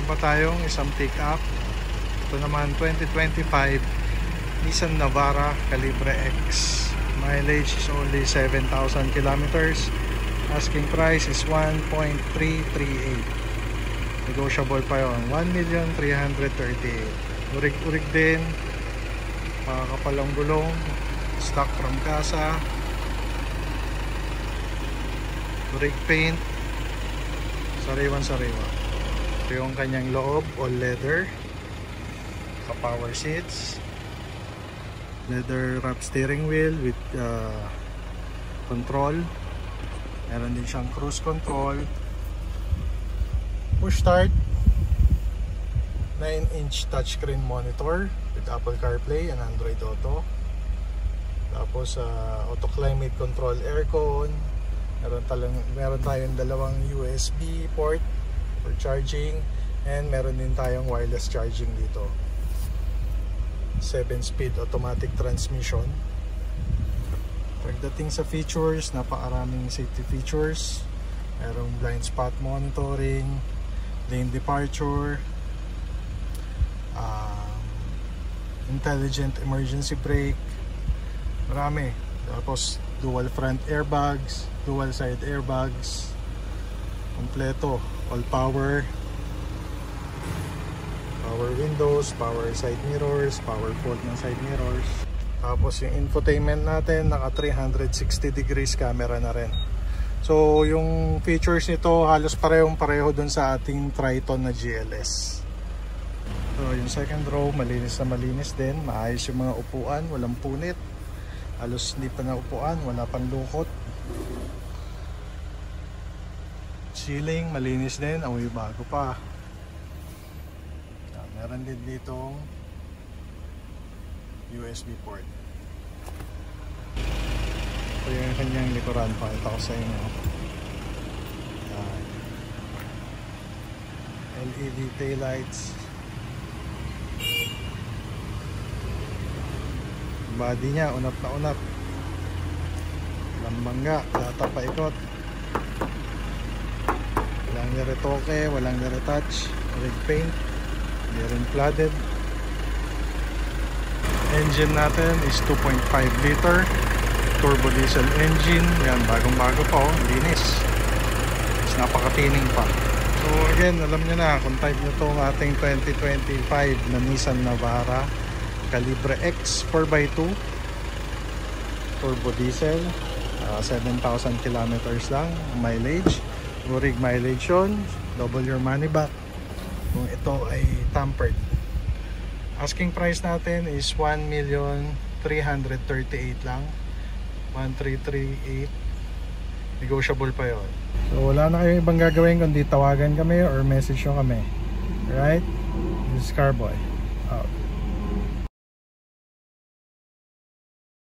Meron pa tayong isang pick-up. Ito naman 2025 Nissan Navara Calibre X. Mileage is only 7,000 kilometers. Asking price is 1.338. Negotiable pa yun. 1,338,000. Urig-urig din. Makakapalang gulong. Stock from casa. Urig paint. Sariwan-sariwa. Ito yung kanyang loob. All leather. Power seats. Leather wrap steering wheel with control. Meron din siyang cruise control. Push start. 9-inch touchscreen monitor with Apple CarPlay and Android Auto. Tapos auto climate control aircon. Meron tayong dalawang USB port for charging, and meron din tayong wireless charging dito. 7-speed automatic transmission. Pagdating sa features, napakaraming safety features. Merong blind spot monitoring, lane departure, intelligent emergency brake, marami. Tapos dual front airbags, dual side airbags, kompleto, all power. Power windows, power side mirrors, power fold ng side mirrors. Tapos yung infotainment natin, naka 360 degrees camera na rin. So yung features nito halos pareho dun sa ating Triton na GLS. So yung second row, malinis na malinis din. Maayos yung mga upuan, walang punit. Halos hindi pa na upuan, wala pang lukot. Ceiling, malinis din, amoy bago pa. Meron din ditong USB port. Ito yung kanyang likuran. Pakita ko sa inyo. LED taillights. Body niya, unat na unat. Walang bangga, data paikot. Walang niretoke, walang niretouch. Red paint. Meron flooded. Engine natin is 2.5 liter turbo diesel engine. Yan, bagong bago pa, linis. Is napakatining pa. So again, alam nyo na kung type nyo itong ating 2025 na Nissan Navara Calibre X 4x2 turbo diesel, 7,000 kilometers lang mileage. Urig mileage yun. Double your money back kung ito ay tampered. Asking price natin is 1,338,000 lang. 1,338. Negotiable pa yon. So wala na kayong ibang gagawin kundi tawagan kami or message nyo kami. Alright? This is Carboy. Out.